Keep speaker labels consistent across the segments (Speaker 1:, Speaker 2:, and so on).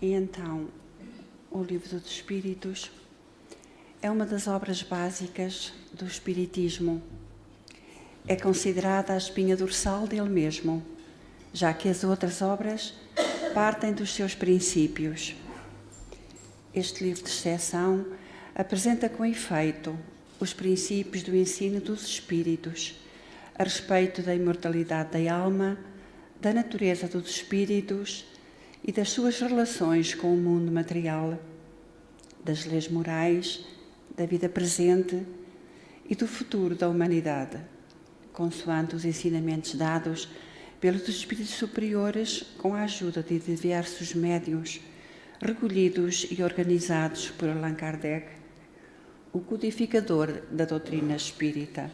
Speaker 1: E então, o Livro dos Espíritos é uma das obras básicas do Espiritismo. É considerada a espinha dorsal dele mesmo, já que as outras obras partem dos seus princípios. Este livro de exceção apresenta com efeito os princípios do ensino dos espíritos, a respeito da imortalidade da alma, da natureza dos espíritos e das suas relações com o mundo material, das leis morais, da vida presente e do futuro da humanidade, consoante os ensinamentos dados pelos espíritos superiores com a ajuda de diversos médiuns, recolhidos e organizados por Allan Kardec, o codificador da doutrina espírita.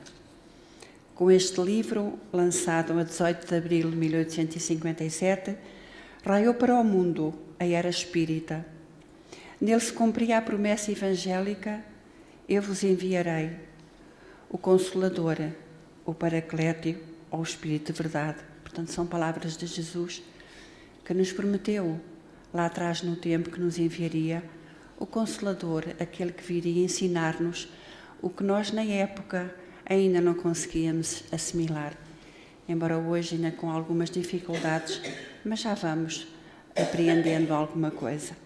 Speaker 1: Com este livro, lançado a 18 de abril de 1857, raiou para o mundo a era espírita. Nele se cumpria a promessa evangélica: eu vos enviarei o Consolador, o Paracléto ou o Espírito de Verdade. Portanto, são palavras de Jesus que nos prometeu lá atrás no tempo que nos enviaria o Consolador, aquele que viria ensinar-nos o que nós na época ainda não conseguíamos assimilar, embora hoje ainda com algumas dificuldades, mas já vamos apreendendo alguma coisa.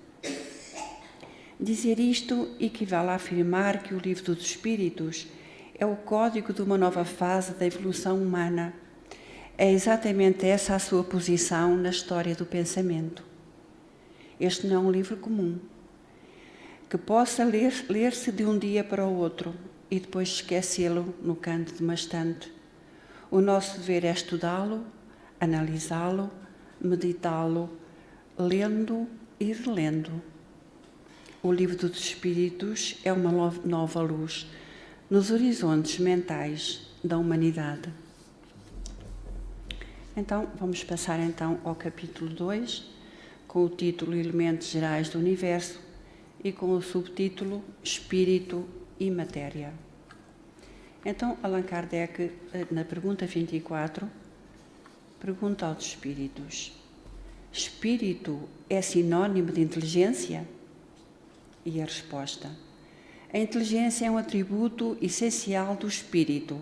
Speaker 1: Dizer isto equivale a afirmar que o Livro dos Espíritos é o código de uma nova fase da evolução humana. É exatamente essa a sua posição na história do pensamento. Este não é um livro comum, que possa ler-se de um dia para o outro e depois esquecê-lo no canto de uma estante. O nosso dever é estudá-lo, analisá-lo, meditá-lo, lendo e relendo. O Livro dos Espíritos é uma nova luz nos horizontes mentais da humanidade. Então, vamos passar então ao capítulo 2, com o título Elementos Gerais do Universo e com o subtítulo Espírito e Matéria. Então, Allan Kardec, na pergunta 24, pergunta aos espíritos: espírito é sinónimo de inteligência? E a resposta: a inteligência é um atributo essencial do espírito,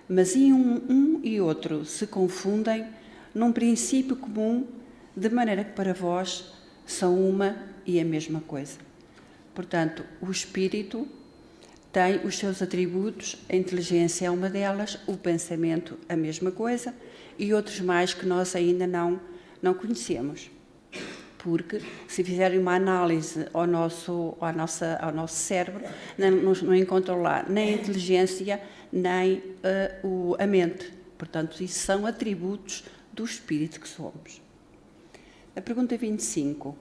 Speaker 1: mas um e outro se confundem num princípio comum, de maneira que para vós são uma e a mesma coisa. Portanto, o espírito tem os seus atributos, a inteligência é uma delas, o pensamento a mesma coisa e outros mais que nós ainda não conhecemos. Porque se fizerem uma análise ao nosso cérebro, não encontram lá nem a inteligência, nem a mente. Portanto, isso são atributos do espírito que somos. A pergunta 25.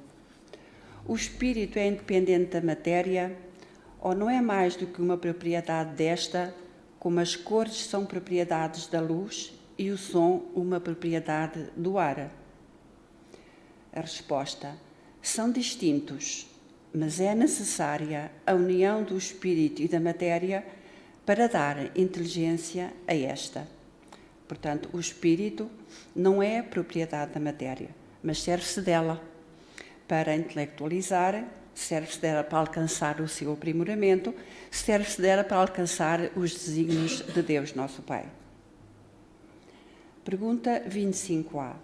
Speaker 1: O espírito é independente da matéria ou não é mais do que uma propriedade desta, como as cores são propriedades da luz e o som uma propriedade do ar? A resposta: são distintos, mas é necessária a união do espírito e da matéria para dar inteligência a esta. Portanto, o espírito não é propriedade da matéria, mas serve-se dela para intelectualizar, serve-se dela para alcançar o seu aprimoramento, serve-se dela para alcançar os desígnios de Deus, nosso Pai. Pergunta 25a.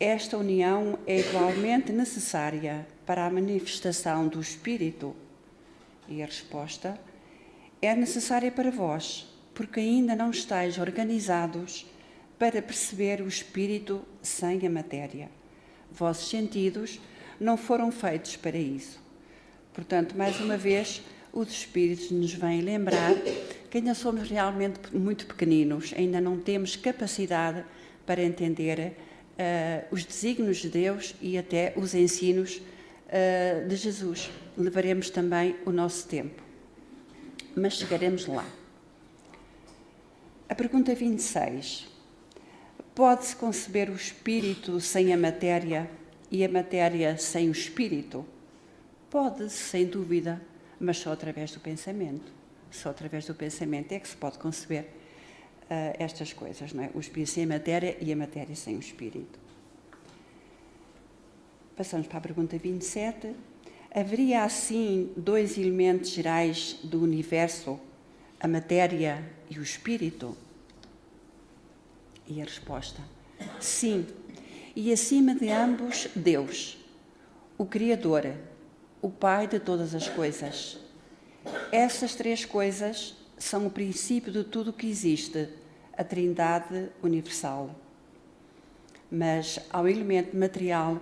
Speaker 1: Esta união é igualmente necessária para a manifestação do Espírito? E a resposta: é necessária para vós, porque ainda não estáis organizados para perceber o Espírito sem a matéria. Vossos sentidos não foram feitos para isso. Portanto, mais uma vez, os Espíritos nos vêm lembrar que ainda somos realmente muito pequeninos, ainda não temos capacidade para entender os desígnios de Deus e até os ensinos de Jesus. Levaremos também o nosso tempo, mas chegaremos lá. A pergunta 26. Pode-se conceber o espírito sem a matéria e a matéria sem o espírito? Pode-se, sem dúvida, mas só através do pensamento. Só através do pensamento é que se pode conceber estas coisas, não é? O espírito sem a matéria e a matéria sem o espírito. Passamos para a pergunta 27. Haveria assim dois elementos gerais do universo, a matéria e o espírito? E a resposta: sim. E acima de ambos, Deus, o Criador, o Pai de todas as coisas. Essas três coisas são o princípio de tudo o que existe, a Trindade universal. Mas ao elemento material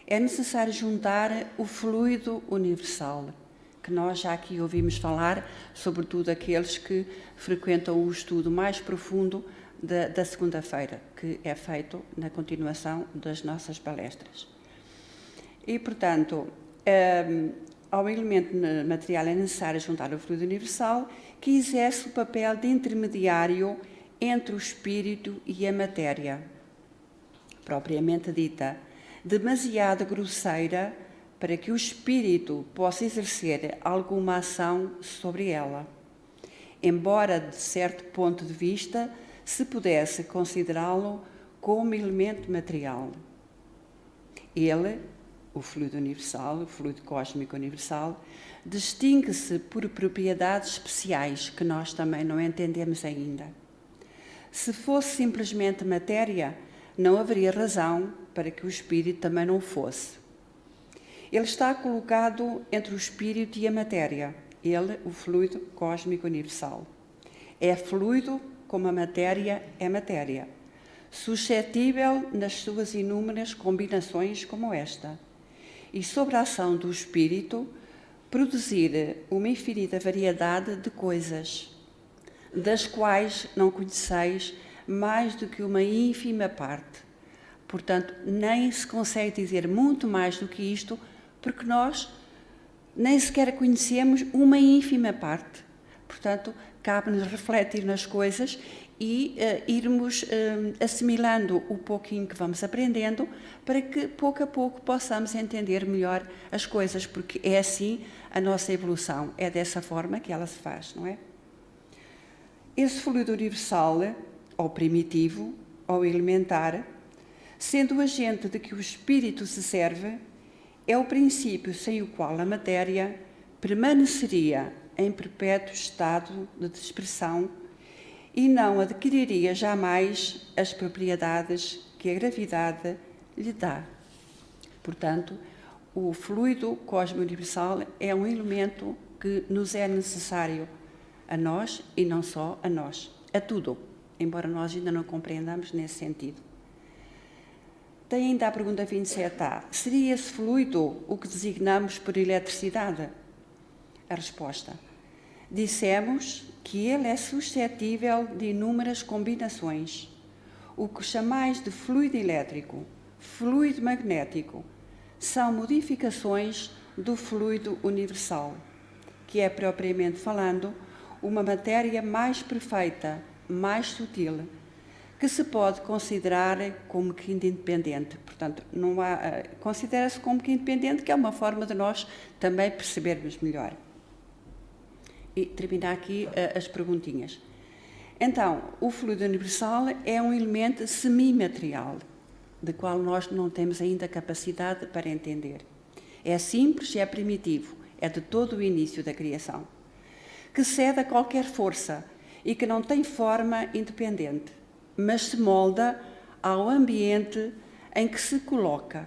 Speaker 1: é necessário juntar o fluido universal, que nós já aqui ouvimos falar, sobretudo aqueles que frequentam o estudo mais profundo da segunda-feira, que é feito na continuação das nossas palestras. E, portanto, ao elemento material é necessário juntar o fluido universal, que exerce o papel de intermediário entre o espírito e a matéria, propriamente dita, demasiado grosseira para que o espírito possa exercer alguma ação sobre ela, embora, de certo ponto de vista, se pudesse considerá-lo como elemento material. Ele, o fluido universal, o fluido cósmico universal, distingue-se por propriedades especiais que nós também não entendemos ainda. Se fosse simplesmente matéria, não haveria razão para que o espírito também não fosse. Ele está colocado entre o espírito e a matéria. Ele, o fluido cósmico universal. É fluido como a matéria é matéria, suscetível nas suas inúmeras combinações como esta, e sobre a ação do espírito produzir uma infinita variedade de coisas, das quais não conheceis mais do que uma ínfima parte. Portanto, nem se consegue dizer muito mais do que isto, porque nós nem sequer conhecemos uma ínfima parte. Portanto, cabe-nos refletir nas coisas e irmos assimilando o pouquinho que vamos aprendendo, para que pouco a pouco possamos entender melhor as coisas, porque é assim a nossa evolução, é dessa forma que ela se faz, não é? Esse fluido universal, ou primitivo, ou elementar, sendo o agente de que o espírito se serve, é o princípio sem o qual a matéria permaneceria em perpétuo estado de dispersão e não adquiriria jamais as propriedades que a gravidade lhe dá. Portanto, o fluido cósmico universal é um elemento que nos é necessário a nós e não só a nós, a tudo, embora nós ainda não compreendamos nesse sentido. Tem ainda a pergunta 27a. Seria esse fluido o que designamos por eletricidade? A resposta: dissemos que ele é suscetível de inúmeras combinações. O que chamais de fluido elétrico, fluido magnético, são modificações do fluido universal, que é, propriamente falando, uma matéria mais perfeita, mais sutil, que se pode considerar como que independente. Portanto, considera-se como que independente, que é uma forma de nós também percebermos melhor. E terminar aqui as perguntinhas. Então, o fluido universal é um elemento semimaterial, de qual nós não temos ainda capacidade para entender. É simples e é primitivo, é de todo o início da criação, que cede a qualquer força e que não tem forma independente, mas se molda ao ambiente em que se coloca.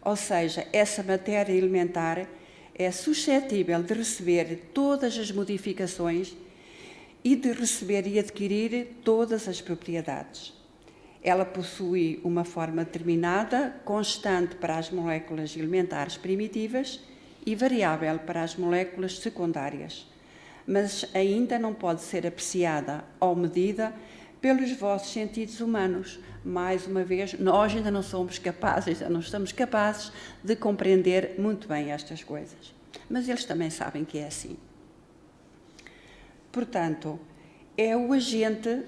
Speaker 1: Ou seja, essa matéria elementar é suscetível de receber todas as modificações e de receber e adquirir todas as propriedades. Ela possui uma forma determinada, constante para as moléculas elementares primitivas e variável para as moléculas secundárias, mas ainda não pode ser apreciada ou medida pelos vossos sentidos humanos. Mais uma vez, nós ainda não somos capazes, ainda não estamos capazes de compreender muito bem estas coisas. Mas eles também sabem que é assim. Portanto, é o agente,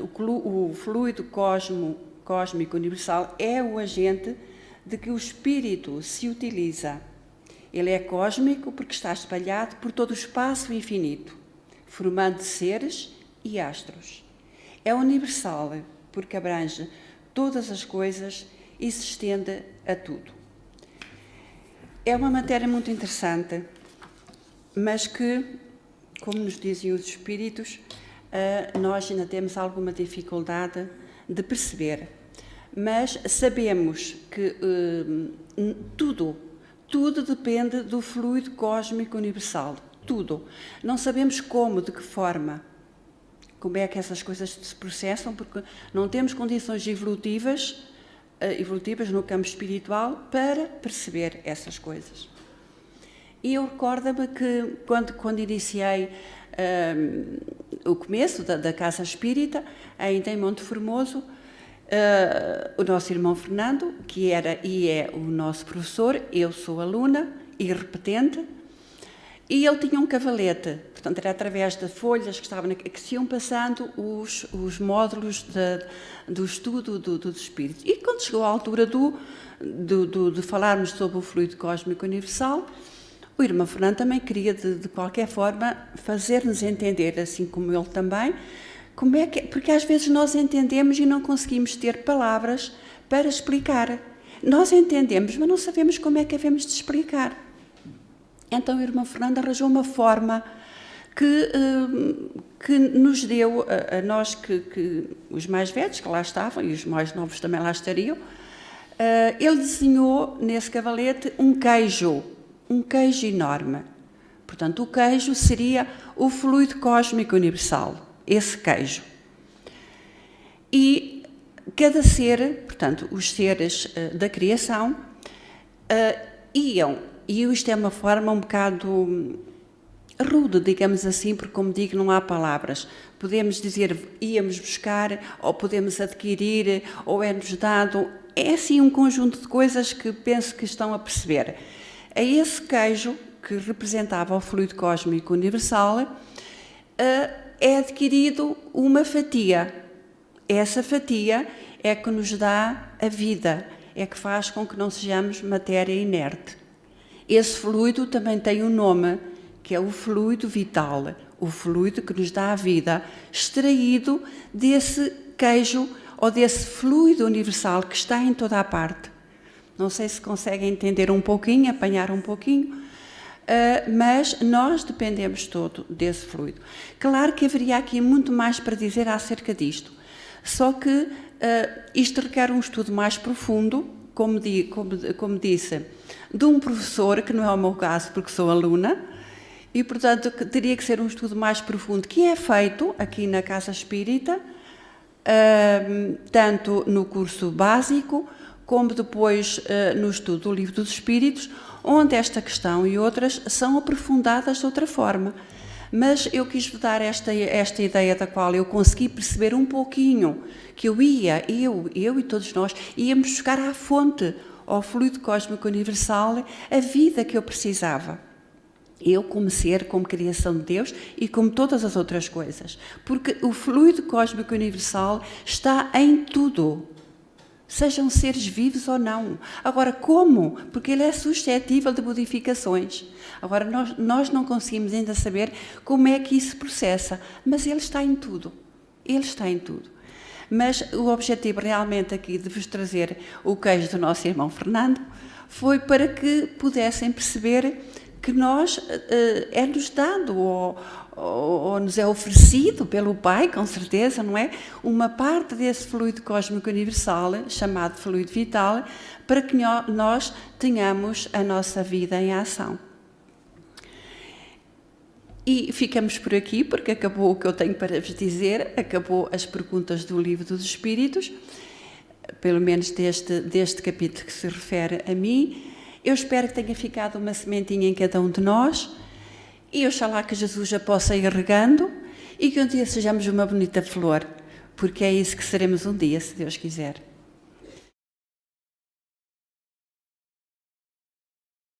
Speaker 1: o fluido cósmico universal é o agente de que o espírito se utiliza. Ele é cósmico porque está espalhado por todo o espaço infinito, formando seres e astros. É universal porque abrange todas as coisas e se estende a tudo. É uma matéria muito interessante, mas que, como nos dizem os espíritos, nós ainda temos alguma dificuldade de perceber. Mas sabemos que tudo depende do fluido cósmico universal. Tudo. Não sabemos como, de que forma, como é que essas coisas se processam, porque não temos condições evolutivas no campo espiritual para perceber essas coisas. E eu recordo-me que quando iniciei o começo da Casa Espírita, ainda em Monte Formoso, o nosso irmão Fernando, que era e é o nosso professor, eu sou aluna e repetente, e ele tinha um cavalete, portanto era através de folhas que se iam passando os módulos do estudo do espírito. E quando chegou a altura de falarmos sobre o fluido cósmico universal, o irmão Fernando também queria de qualquer forma fazer-nos entender, assim como ele também, como é que, porque às vezes nós entendemos e não conseguimos ter palavras para explicar. Nós entendemos, mas não sabemos como é que havemos de explicar. Então o irmão Fernando arranjou uma forma que nos deu, a nós que os mais velhos que lá estavam, e os mais novos também lá estariam, ele desenhou nesse cavalete um queijo enorme. Portanto, o queijo seria o fluido cósmico universal, esse queijo. E cada ser, portanto, os seres da criação, iam, e isto é uma forma um bocado rude, digamos assim, porque, como digo, não há palavras. Podemos dizer íamos buscar, ou podemos adquirir, ou é-nos dado. É assim um conjunto de coisas que penso que estão a perceber. A esse queijo, que representava o fluido cósmico universal, é adquirido uma fatia. Essa fatia é que nos dá a vida, é que faz com que não sejamos matéria inerte. Esse fluido também tem um nome, que é o fluido vital, o fluido que nos dá a vida, extraído desse queijo ou desse fluido universal que está em toda a parte. Não sei se conseguem entender um pouquinho, apanhar um pouquinho, mas nós dependemos todo desse fluido. Claro que haveria aqui muito mais para dizer acerca disto, só que isto requer um estudo mais profundo, como disse, de um professor, que não é o meu caso porque sou aluna, e portanto teria que ser um estudo mais profundo, que é feito aqui na Casa Espírita, tanto no curso básico, como depois no estudo do Livro dos Espíritos, onde esta questão e outras são aprofundadas de outra forma. Mas eu quis dar esta ideia da qual eu consegui perceber um pouquinho, que eu e todos nós, íamos buscar à fonte, ao fluido cósmico universal, a vida que eu precisava. Eu como ser, como criação de Deus e como todas as outras coisas. Porque o fluido cósmico universal está em tudo. Sejam seres vivos ou não. Agora, como? Porque ele é suscetível de modificações. Agora, nós não conseguimos ainda saber como é que isso se processa, mas ele está em tudo. Ele está em tudo. Mas o objetivo realmente aqui de vos trazer o queijo do nosso irmão Fernando foi para que pudessem perceber que nós é-nos dado ou nos é oferecido pelo Pai, com certeza, não é? Uma parte desse fluido cósmico universal, chamado fluido vital, para que nós tenhamos a nossa vida em ação. E ficamos por aqui, porque acabou o que eu tenho para vos dizer, acabou as perguntas do Livro dos Espíritos, pelo menos deste capítulo que se refere a mim. Eu espero que tenha ficado uma sementinha em cada um de nós, e oxalá que Jesus a possa ir regando e que um dia sejamos uma bonita flor, porque é isso que seremos um dia, se Deus quiser.